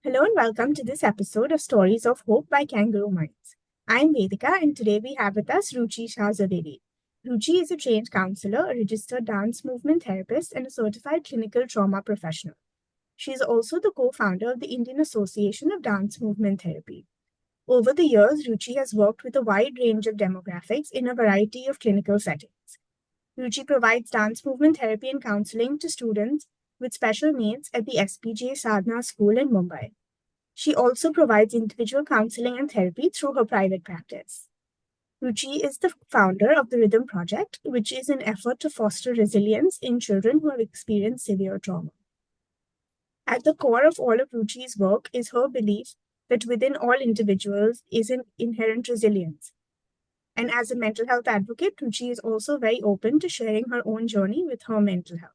Hello and welcome to this episode of Stories of Hope by Kangaroo Minds. I'm Vedika and today we have with us Ruchi Shah Jhaveri. Ruchi is a trained counselor, a registered dance movement therapist, and a certified clinical trauma professional. She is also the co-founder of the Indian Association of Dance Movement Therapy. Over the years, Ruchi has worked with a wide range of demographics in a variety of clinical settings. Ruchi provides dance movement therapy and counseling to students with special needs at the SPJ Sadhana School in Mumbai. She also provides individual counseling and therapy through her private practice. Ruchi is the founder of the Rhythm Project, which is an effort to foster resilience in children who have experienced severe trauma. At the core of all of Ruchi's work is her belief that within all individuals is an inherent resilience. And as a mental health advocate, Ruchi is also very open to sharing her own journey with her mental health.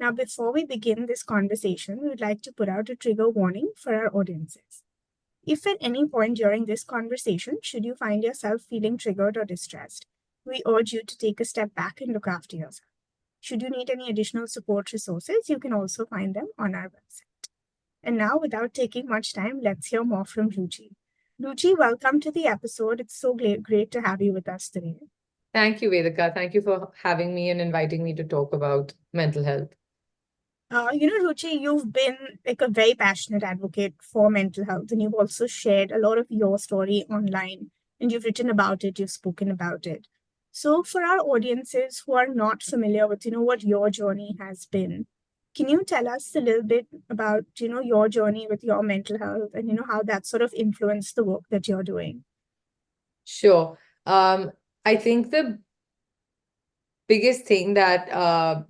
Now, before we begin this conversation, we would like to put out a trigger warning for our audiences. If at any point during this conversation, should you find yourself feeling triggered or distressed, we urge you to take a step back and look after yourself. Should you need any additional support resources, you can also find them on our website. And now, without taking much time, let's hear more from Ruchi. Ruchi, welcome to the episode. It's so great to have you with us today. Thank you, Vedika. Thank you for having me and inviting me to talk about mental health. Ruchi, you've been like a very passionate advocate for mental health, and you've also shared a lot of your story online, and you've written about it, you've spoken about it. So, for our audiences who are not familiar with, what your journey has been, can you tell us a little bit about, your journey with your mental health and, how that sort of influenced the work that you're doing? Sure. I think the biggest thing that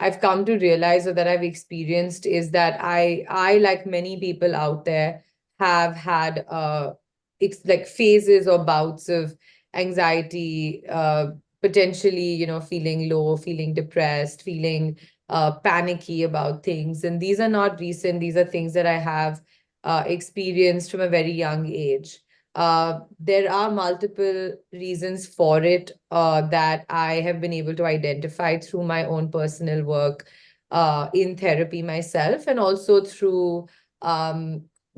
I've come to realize or that I've experienced is that I like many people out there, have had like phases or bouts of anxiety, potentially, feeling low, feeling depressed, feeling panicky about things. And these are not recent, these are things that I have experienced from a very young age. There are multiple reasons for it that I have been able to identify through my own personal work in therapy myself, and also through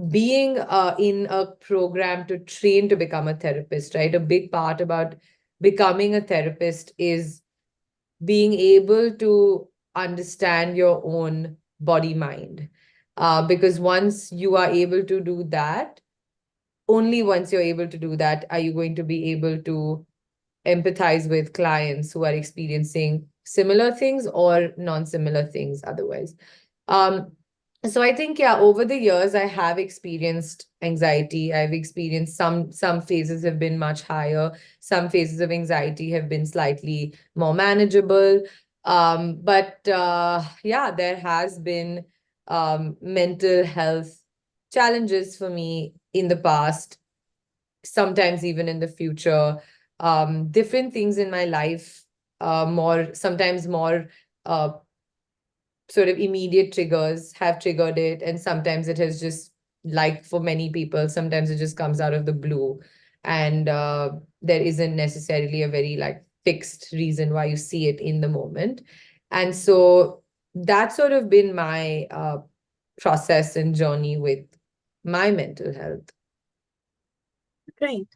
being in a program to train to become a therapist, right? A big part about becoming a therapist is being able to understand your own body mind. Because once you are able to do that, only once you're able to do that are you going to be able to empathize with clients who are experiencing similar things or non-similar things otherwise. Um, so I think, yeah, over the years, I have experienced anxiety. I've experienced some phases have been much higher. Some phases of anxiety have been slightly more manageable. But yeah, there has been mental health challenges for me in the past, sometimes even in the future. Different things in my life, sometimes more sort of immediate triggers have triggered it. And sometimes it has just, like for many people, sometimes it just comes out of the blue. And there isn't necessarily a very like fixed reason why you see it in the moment. And so that's sort of been my process and journey with my mental health. Right.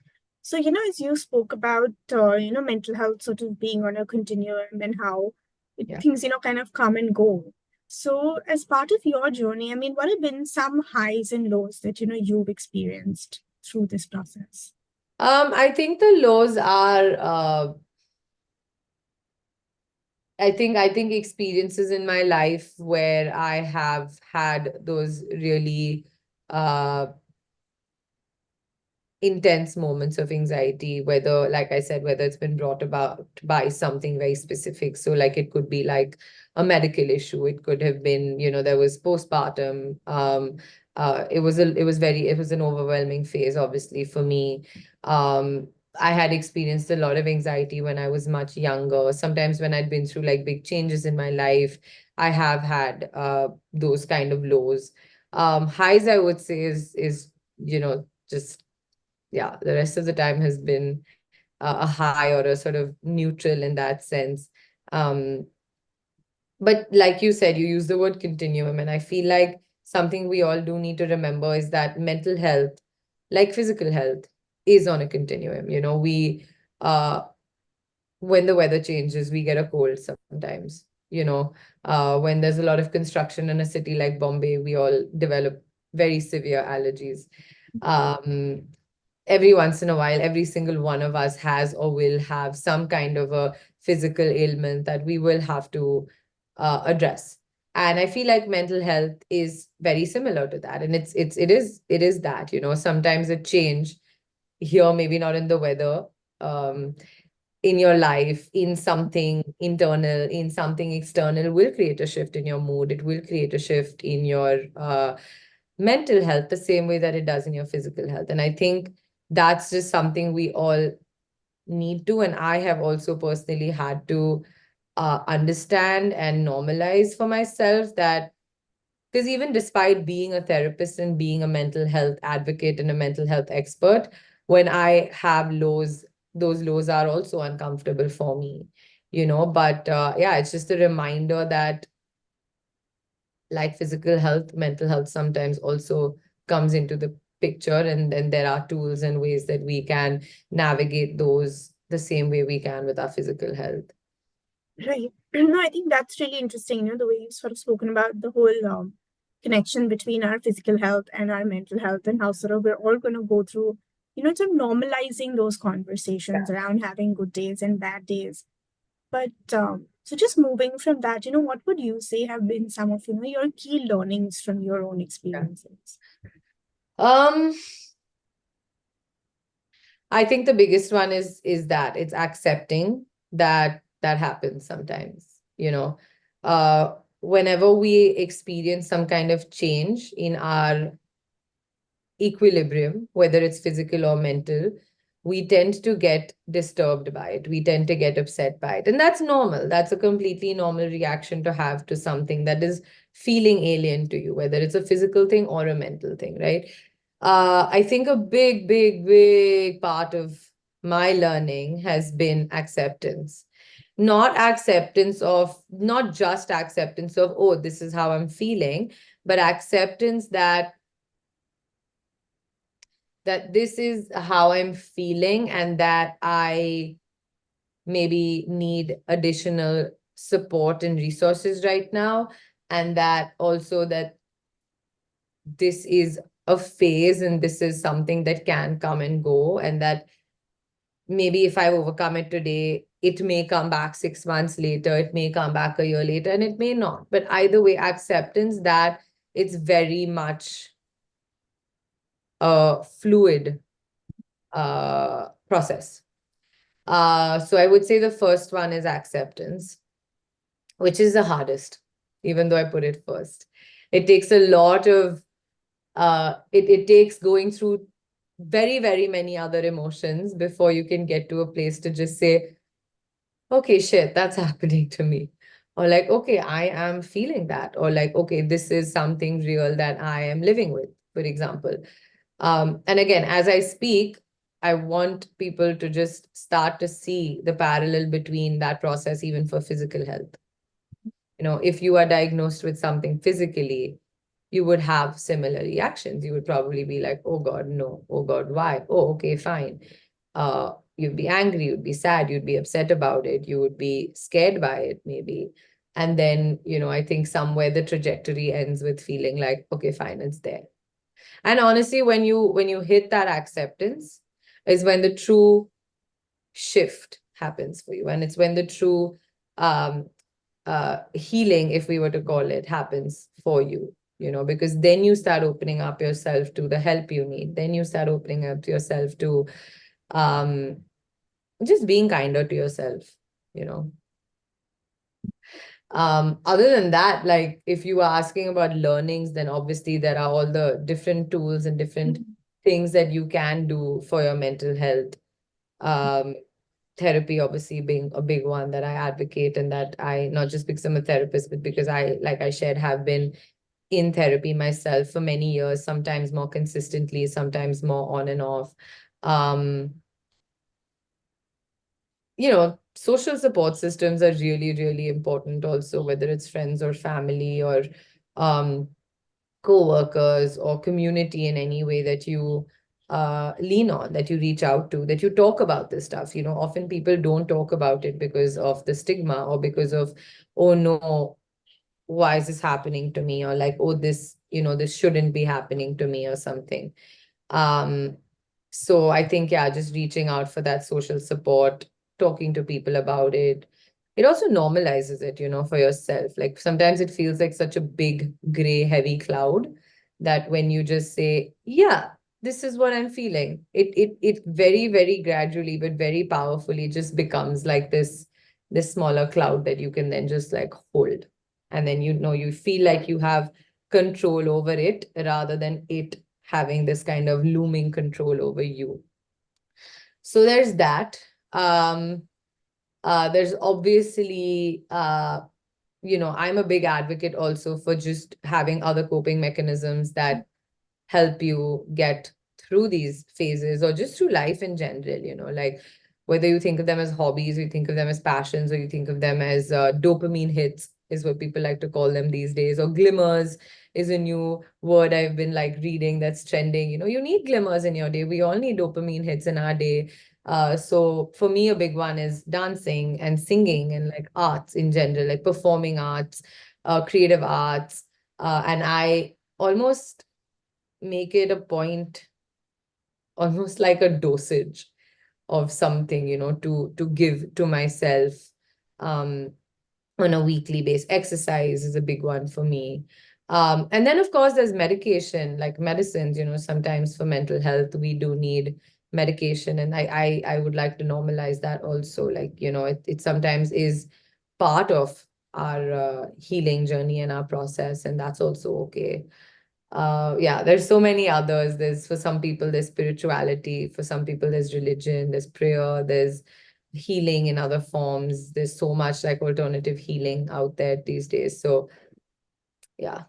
So, as you spoke about, mental health sort of being on a continuum and how Yeah. things, kind of come and go. So, as part of your journey, I mean, what have been some highs and lows that, you've experienced through this process? I think the lows are I think experiences in my life where I have had those really uh intense moments of anxiety, whether, like I said, whether it's been brought about by something very specific. So like it could be like a medical issue. It could have been, there was postpartum. It was an overwhelming phase, obviously, for me. Um, I had experienced a lot of anxiety when I was much younger. Sometimes when I'd been through like big changes in my life, I have had those kind of lows. Highs, I would say, is just, yeah, the rest of the time has been a high or a sort of neutral in that sense. Um, but like you said, you use the word continuum, and I feel like something we all do need to remember is that mental health, like physical health, is on a continuum. We uh when the weather changes, we get a cold sometimes. When there's a lot of construction in a city like Bombay, we all develop very severe allergies. Um, every once in a while, every single one of us has or will have some kind of a physical ailment that we will have to address. And I feel like mental health is very similar to that. And it is that, sometimes a change here, maybe not in the weather, um, in your life, in something internal, in something external, will create a shift in your mood. It will create a shift in your mental health, the same way that it does in your physical health. And I think that's just something we all need to. And I have also personally had to understand and normalize for myself that, because even despite being a therapist and being a mental health advocate and a mental health expert, when I have lows, those lows are also uncomfortable for me, But yeah, it's just a reminder that, like physical health, mental health sometimes also comes into the picture. And then there are tools and ways that we can navigate those the same way we can with our physical health. Right. No, I think that's really interesting, the way you've sort of spoken about the whole connection between our physical health and our mental health, and how sort of we're all going to go through, sort of normalizing those conversations around having good days and bad days. But so just moving from that, what would you say have been some of, your key learnings from your own Yeah. experiences? um I think the biggest one is that it's accepting that that happens sometimes, whenever we experience some kind of change in our equilibrium, whether it's physical or mental, we tend to get disturbed by it. We tend to get upset by it. And that's normal. That's a completely normal reaction to have to something that is feeling alien to you, whether it's a physical thing or a mental thing, right? I think a big, big, big part of my learning has been acceptance. Not just acceptance of, oh, this is how I'm feeling, but acceptance that this is how I'm feeling, and that I maybe need additional support and resources right now. And that also that this is a phase and this is something that can come and go. And that maybe if I overcome it today, it may come back 6 months later, it may come back a year later, and it may not. But either way, acceptance that it's very much a fluid process. So I would say the first one is acceptance, which is the hardest, even though I put it first. It takes a lot of it takes going through very, very many other emotions before you can get to a place to just say, okay, shit, that's happening to me. Or like, okay, I am feeling that. Or like, okay, this is something real that I am living with, for example. And again, as I speak, I want people to just start to see the parallel between that process, even for physical health. If you are diagnosed with something physically, you would have similar reactions. You would probably be like, oh God, no. Oh God, why? Oh, okay, fine. You'd be angry, you'd be sad, you'd be upset about it, you would be scared by it, maybe. And then, I think somewhere the trajectory ends with feeling like, okay, fine, it's there. And honestly, when you hit that acceptance is when the true shift happens for you. And it's when the true um healing, if we were to call it, happens for you, because then you start opening up yourself to the help you need. Then you start opening up yourself to um just being kinder to yourself, you know. Other than that, like if you are asking about learnings, then obviously there are all the different tools and different Mhm. things that you can do for your mental health. Um, Therapy obviously being a big one that I advocate, and that I, not just because I'm a therapist, but because I, like I shared, have been in therapy myself for many years, sometimes more consistently, sometimes more on and off. Um, Social support systems are really, really important also, whether it's friends or family or um co-workers or community in any way that you lean on, that you reach out to, that you talk about this stuff. Often people don't talk about it because of the stigma, or because of, oh no, why is this happening to me? Or like, oh, this shouldn't be happening to me or something. Um, so I think, yeah, just reaching out for that social support, talking to people about it. It also normalizes it, for yourself. Like sometimes it feels like such a big, gray, heavy cloud that when you just say, yeah, this is what I'm feeling, it very, very gradually, but very powerfully just becomes like this smaller cloud that you can then just like hold. And then you feel like you have control over it rather than it having this kind of looming control over you. So there's that. Um, there's obviously, I'm a big advocate also for just having other coping mechanisms that help you get through these phases, or just through life in general, like whether you think of them as hobbies, or you think of them as passions, or you think of them as dopamine hits, is what people like to call them these days, or glimmers is a new word I've been like reading that's trending. You need glimmers in your day. We all need dopamine hits in our day. So for me, a big one is dancing and singing and like arts in general, like performing arts, creative arts. And I almost make it a point, almost like a dosage of something, to give to myself, um, on a weekly basis. Exercise is a big one for me. And then, of course, there's medication, like medicines. Sometimes for mental health, we do need medication. And I would like to normalize that also. Like, it sometimes is part of our healing journey and our process, and that's also okay. Yeah, there's so many others. There's, for some people there's spirituality, for some people there's religion, there's prayer, there's healing in other forms. There's so much like alternative healing out there these days. So yeah.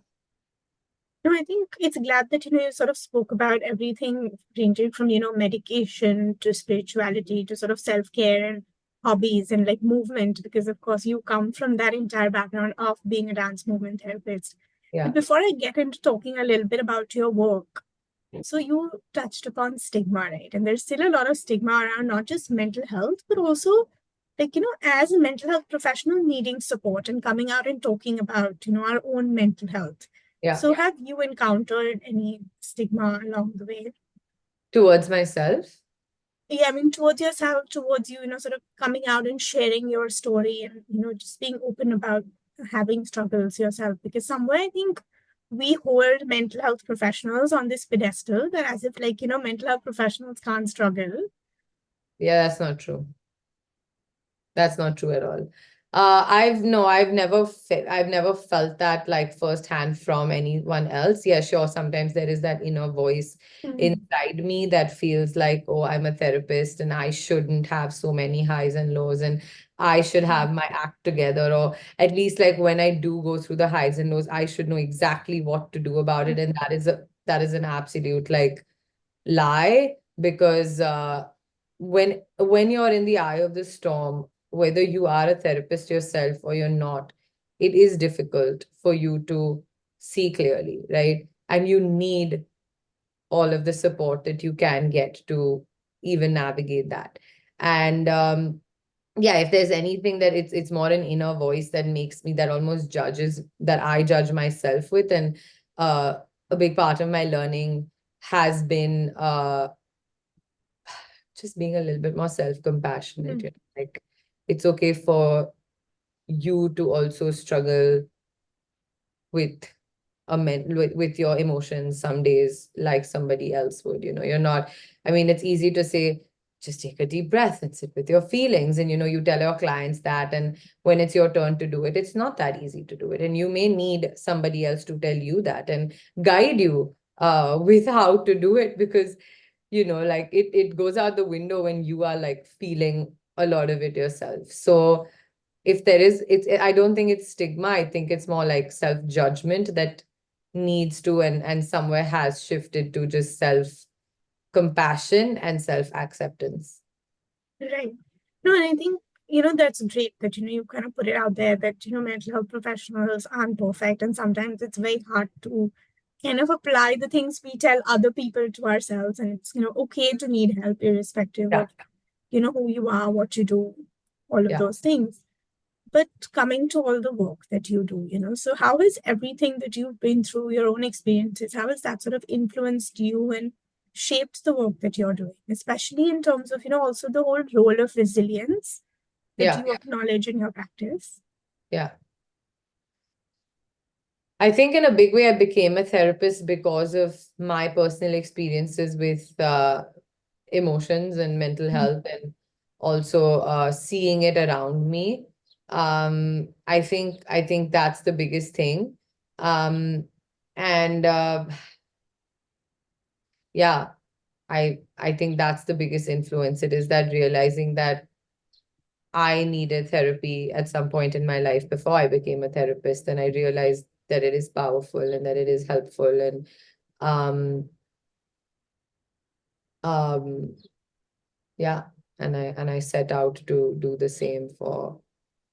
No, I think it's glad that, you sort of spoke about everything ranging from, medication to spirituality to sort of self-care and hobbies and like movement, because of course you come from that entire background of being a dance movement therapist. But Yeah. before I get into talking a little bit about your work, so you touched upon stigma, right? And there's still a lot of stigma around not just mental health, but also like, as a mental health professional needing support and coming out and talking about, our own mental health. Yeah. So have you encountered any stigma along the way? Towards myself. Yeah, I mean, towards yourself, towards you, sort of coming out and sharing your story and, just being open about having struggles yourself. Because somewhere I think we hold mental health professionals on this pedestal that as if like, mental health professionals can't struggle. Yeah, that's not true. That's not true at all. I've never felt that like firsthand from anyone else. Yeah, sure. Sometimes there is that inner voice Mm. inside me that feels like, oh, I'm a therapist and I shouldn't have so many highs and lows, and I should have my act together, or at least like when I do go through the highs and lows, I should know exactly what to do about it. And that is an absolute like lie, because when you're in the eye of the storm, whether you are a therapist yourself or you're not, it is difficult for you to see clearly, right? And you need all of the support that you can get to even navigate that. And yeah, if there's anything that it's more an inner voice that makes me, that almost judges, that I judge myself with. And uh a big part of my learning has been just being a little bit more self-compassionate. Mm. Like it's okay for you to also struggle with with your emotions some days, like somebody else would. You're not, I mean, it's easy to say, just take a deep breath and sit with your feelings, and you tell your clients that, and when it's your turn to do it, it's not that easy to do it, and you may need somebody else to tell you that and guide you with how to do it, because like it goes out the window when you are like feeling a lot of it yourself. So if there is, I don't think it's stigma. I think it's more like self-judgment that needs to, and somewhere has shifted to just self-compassion and self-acceptance. Right. No, and I think, that's great that, you kind of put it out there that, mental health professionals aren't perfect. And sometimes it's very hard to kind of apply the things we tell other people to ourselves, and it's okay to need help irrespective Yeah, of who you are, what you do, all of yeah. those things. But coming to all the work that you do, so how has everything that you've been through, your own experiences, how has that sort of influenced you and shaped the work that you're doing, especially in terms of also the whole role of resilience that Yeah, you acknowledge in your practice? yeah. I think in a big way, I became a therapist because of my personal experiences with emotions and mental health, and also seeing it around me. I think that's the biggest thing. Um, and yeah, I think that's the biggest influence. It is that realizing that I needed therapy at some point in my life before I became a therapist, and I realized that it is powerful and that it is helpful, and um um yeah, and I set out to do the same for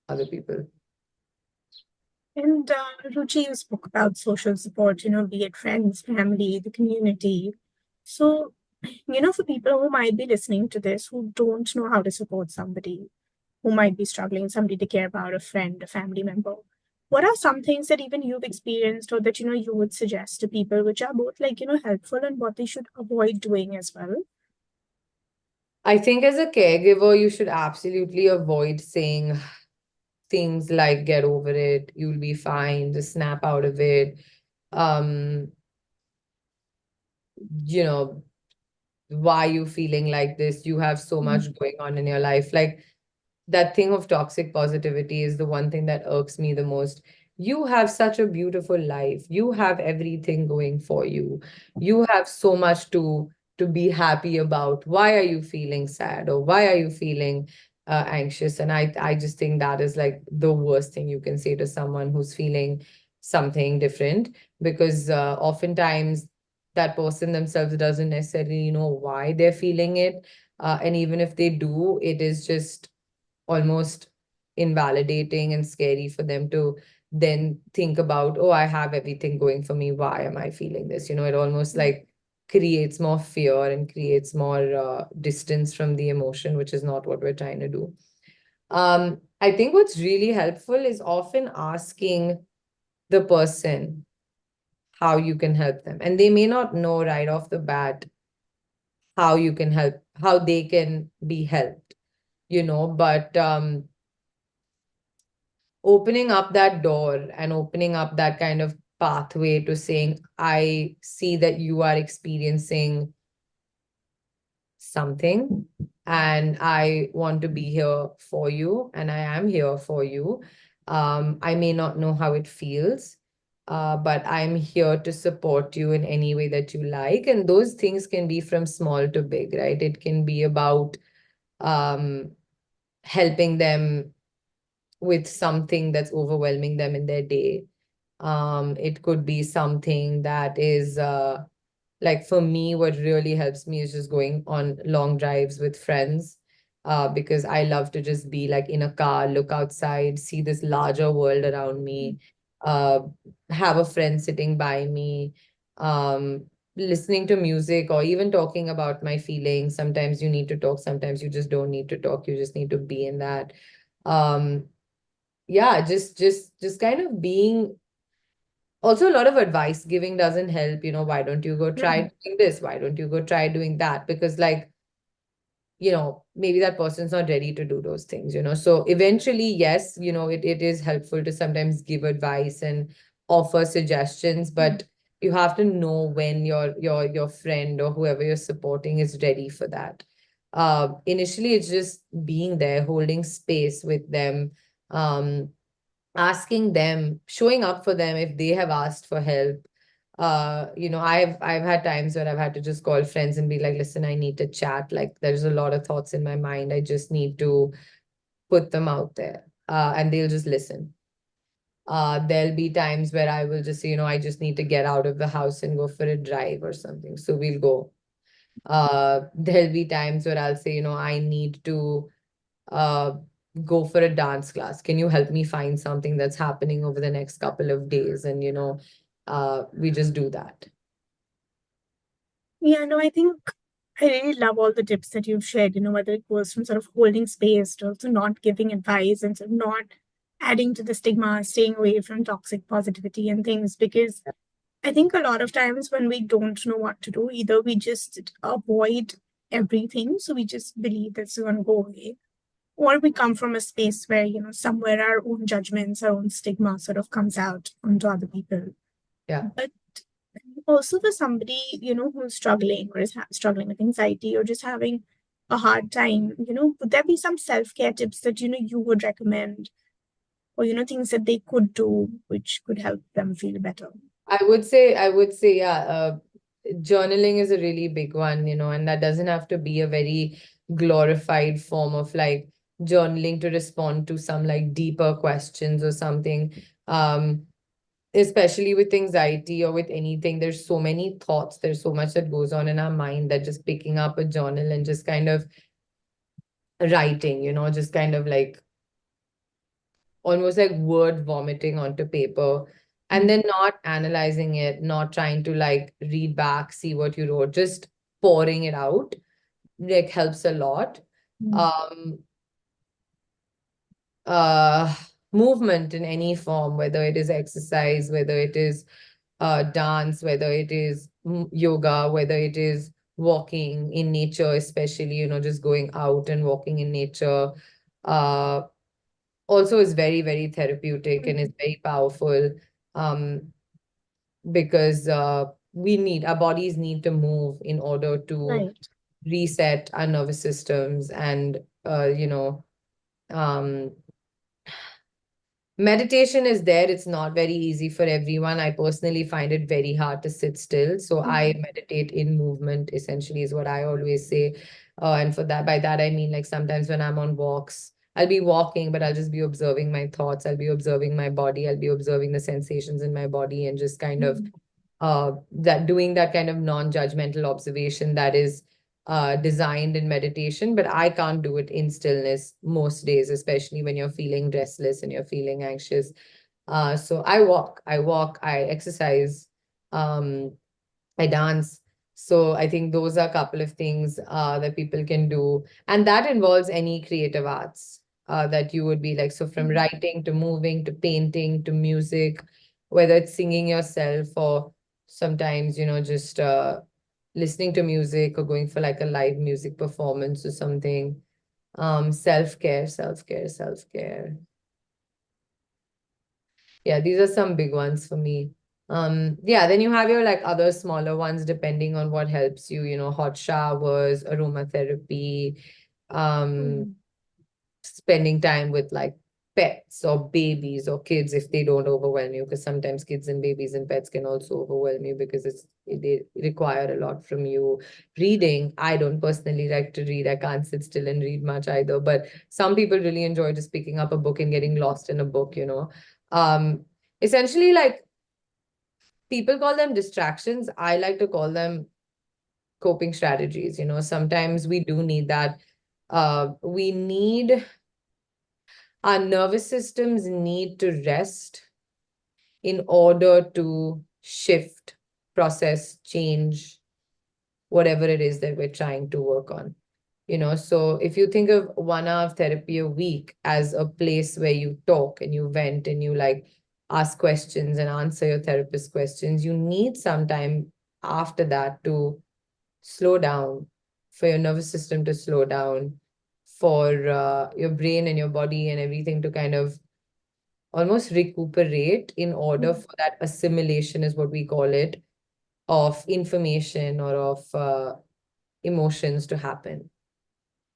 other people. And Ruchi, you spoke about social support, be it friends, family, the community. So, for people who might be listening to this who don't know how to support somebody, who might be struggling, somebody to care about, a friend, a family member, what are some things that even you've experienced or that, you would suggest to people, which are both like, helpful and what they should avoid doing as well? I think as a caregiver, you should absolutely avoid saying things like get over it, you'll be fine, just snap out of it. Um, you know, why you feeling like this? You have so Mhm. much going on in your life. Like that thing of toxic positivity is the one thing that irks me the most. You have such a beautiful life. You have everything going for you. You have so much to be happy about. Why are you feeling sad, or why are you feeling anxious? And I just think that is like the worst thing you can say to someone who's feeling something different, because oftentimes that person themselves doesn't necessarily know why they're feeling it. And even if they do, it is just almost invalidating and scary for them to then think about, oh, I have everything going for me. Why am I feeling this? It almost like creates more fear and creates more distance from the emotion, which is not what we're trying to do. I think what's really helpful is often asking the person how you can help them. And they may not know right off the bat how you can help, how they can be helped, but opening up that door and opening up that kind of pathway to saying, I see that you are experiencing something and I want to be here for you, and I am here for you. I may not know how it feels, but I'm here to support you in any way that you like. And those things can be from small to big, right? It can be about um, helping them with something that's overwhelming them in their day. It could be something that is like for me, what really helps me is just going on long drives with friends. Because I love to just be like in a car, look outside, see this larger world around me, uh, have a friend sitting by me, listening to music, or even talking about my feelings. Sometimes you need to talk, sometimes you just don't need to talk. You just need to be in that. Um, yeah, just kind of being. Also, a lot of advice giving doesn't help. Why don't you go try Mhm. doing this? Why don't you go try doing that? Because, like, maybe that person's not ready to do those things. So eventually, yes, it is helpful to sometimes give advice and offer suggestions, but you have to know when your friend or whoever you're supporting is ready for that. Initially, it's just being there, holding space with them, um, asking them, showing up for them if they have asked for help. I've had times where I've had to just call friends and be like, listen, I need to chat. Like there's a lot of thoughts in my mind. I just need to put them out there. And they'll just listen. There'll be times where I will just say, I just need to get out of the house and go for a drive or something. So we'll go. There'll be times where I'll say, I need to uh, go for a dance class. Can you help me find something that's happening over the next couple of days? And, we just do that. Yeah, no, I think I really love all the tips that you've shared, whether it was from sort of holding space to also not giving advice and sort of not adding to the stigma, staying away from toxic positivity and things. Because I think a lot of times when we don't know what to do, either we just avoid everything, so we just believe that's going to go away, or we come from a space where, somewhere our own judgments, our own stigma sort of comes out onto other people. Yeah. But also for somebody, who's struggling or is struggling with anxiety or just having a hard time, would there be some self-care tips that, you would recommend, or, things that they could do which could help them feel better? I would say, yeah, journaling is a really big one, and that doesn't have to be a very glorified form of like journaling to respond to some like deeper questions or something. Um, Especially with anxiety or with anything, there's so many thoughts, there's so much that goes on in our mind that just picking up a journal and just kind of writing, just kind of like almost like word vomiting onto paper, and then not analyzing it, not trying to like read back, see what you wrote, just pouring it out, like helps a lot. Mm. Um, uh, Movement in any form, whether it is exercise, whether it is dance, whether it is yoga, whether it is walking in nature, especially, just going out and walking in nature. Uh, Also is very, very therapeutic and is very powerful, um, because our bodies need to move in order to Right. reset our nervous systems and, um, meditation is there. It's not very easy for everyone. I personally find it very hard to sit still. So I Mm. meditate in movement, essentially, is what I always say. And by that, I mean like sometimes when I'm on walks, I'll be walking, but I'll just be observing my thoughts. I'll be observing my body. I'll be observing the sensations in my body and just kind of Mm. that doing that kind of non-judgmental observation that is designed in meditation, but I can't do it in stillness most days, especially when you're feeling restless and you're feeling anxious. So I walk, I exercise, um, I dance. So I think those are a couple of things that people can do. And that involves any creative arts that you would be like. So from Mm. writing to moving to painting to music, whether it's singing yourself or sometimes, just listening to music or going for like a live music performance or something. Self-care, self-care, self-care. Yeah, these are some big ones for me. Yeah, then you have your like other smaller ones depending on what helps you, hot showers, aromatherapy, um, Mm. spending time with like pets or babies or kids if they don't overwhelm you, because sometimes kids and babies and pets can also overwhelm you because they require a lot from you. Reading, I don't personally like to read. I can't sit still and read much either, but some people really enjoy just picking up a book and getting lost in a book. Um, Essentially, like people call them distractions. I like to call them coping strategies. Sometimes we do need that. We need Our nervous systems need to rest in order to shift, process, change whatever it is that we're trying to work on. So if you think of 1 hour of therapy a week as a place where you talk and you vent and you like ask questions and answer your therapist questions, you need some time after that to slow down, for your nervous system to slow down, for your brain and your body and everything to kind of almost recuperate in order Mm. for that assimilation, is what we call it, of information or of emotions to happen,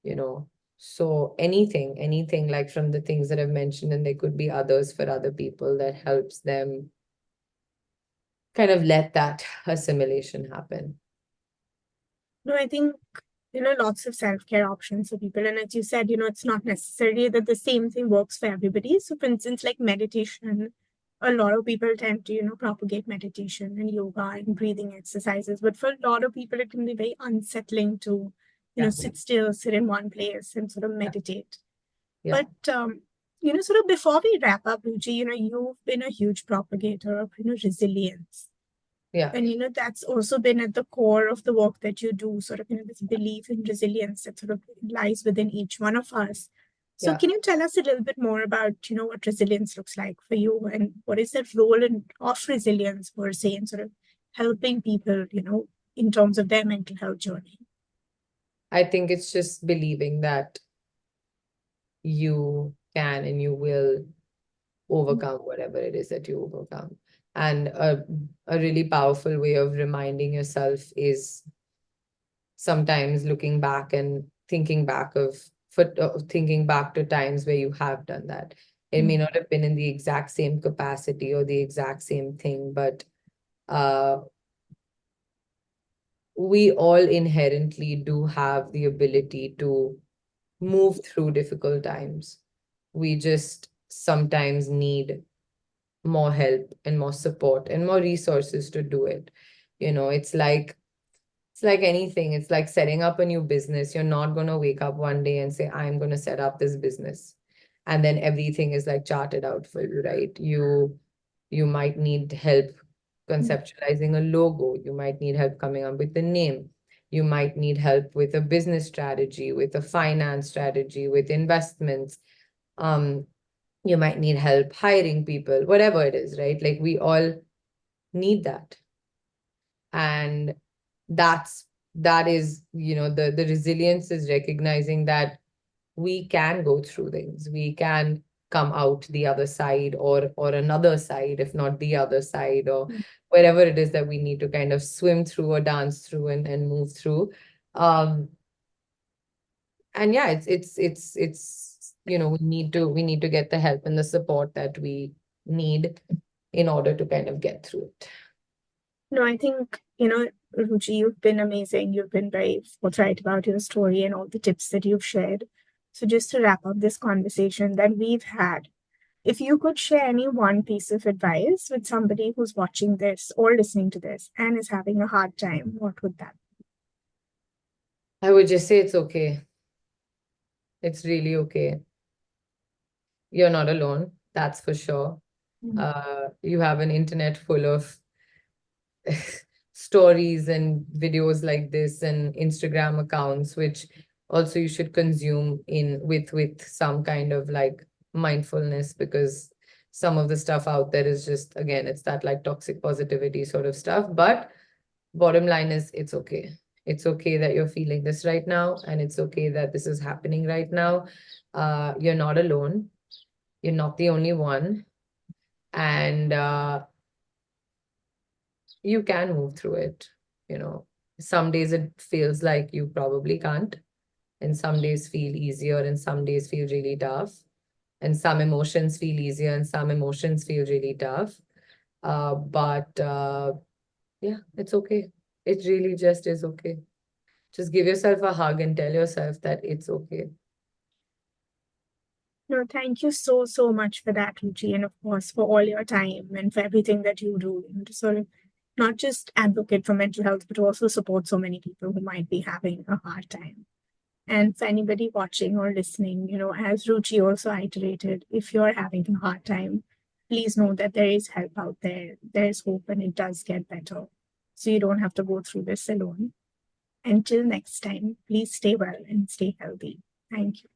you know. So anything like from the things that I've mentioned, and there could be others for other people that helps them kind of let that assimilation happen. No, I think, lots of self-care options for people. And as you said, it's not necessarily that the same thing works for everybody. So, for instance, like meditation, a lot of people tend to, propagate meditation and yoga and breathing exercises. But for a lot of people, it can be very unsettling to, Yeah. sit still, sit in one place and sort of Yeah. meditate. Yeah. But Sort of before we wrap up, Ruchi, you've been a huge propagator of, resilience. Yeah, And, that's also been at the core of the work that you do, sort of, this belief in resilience that sort of lies within each one of us. So yeah. can you tell us a little bit more about, what resilience looks like for you and what is the role of resilience per se in sort of helping people, in terms of their mental health journey? I think it's just believing that you can and you will overcome whatever it is that you overcome. And a really powerful way of reminding yourself is sometimes looking back and thinking back to times where you have done that. It may Mm, not have been in the exact same capacity or the exact same thing, but uh, we all inherently do have the ability to move through difficult times. We just sometimes need more help and more support and more resources to do it. It's like anything. It's like setting up a new business. You're not going to wake up one day and say, I'm going to set up this business. And then everything is like charted out for you, right? You might need help mm, conceptualizing a logo. You might need help coming up with the name. You might need help with a business strategy, with a finance strategy, with investments. Um, you might need help hiring people, whatever it is, right? Like we all need that. And that is the resilience is recognizing that we can go through things, we can come out the other side, or another side, if not the other side, or mm. wherever it is that we need to kind of swim through or dance through and move through. um and yeah, it's we need to get the help and the support that we need in order to kind of get through it. No, I think, Ruchi, you've been amazing. You've been very forthright about your story and all the tips that you've shared. So, just to wrap up this conversation that we've had, if you could share any one piece of advice with somebody who's watching this or listening to this and is having a hard time, what would that I would just say it's okay. It's really okay. You're not alone, that's for sure. be? You have an internet full of stories and videos like this and Instagram accounts, which also you should consume in with some kind of like mindfulness, because some of the stuff out there is just, again, it's that like toxic positivity sort of stuff. But bottom line is it's okay. It's okay that you're feeling this right now, and it's okay that this is happening right now. You're not alone. You're not the only one. And you can move through it. You know, some days it feels like you probably can't, and some days feel easier, and some days feel really tough, and some emotions feel easier, and some emotions feel really tough. But yeah, it's okay. It really just is okay. Just give yourself a hug and tell yourself that it's okay. No, thank you so, so much for that, Ruchi, and of course for all your time and for everything that you do, to sort of not just advocate for mental health, but also support so many people who might be having a hard time. And for anybody watching or listening, as Ruchi also iterated, if you're having a hard time, please know that there is help out there. There's hope and it does get better. So you don't have to go through this alone. Until next time, please stay well and stay healthy. Thank you.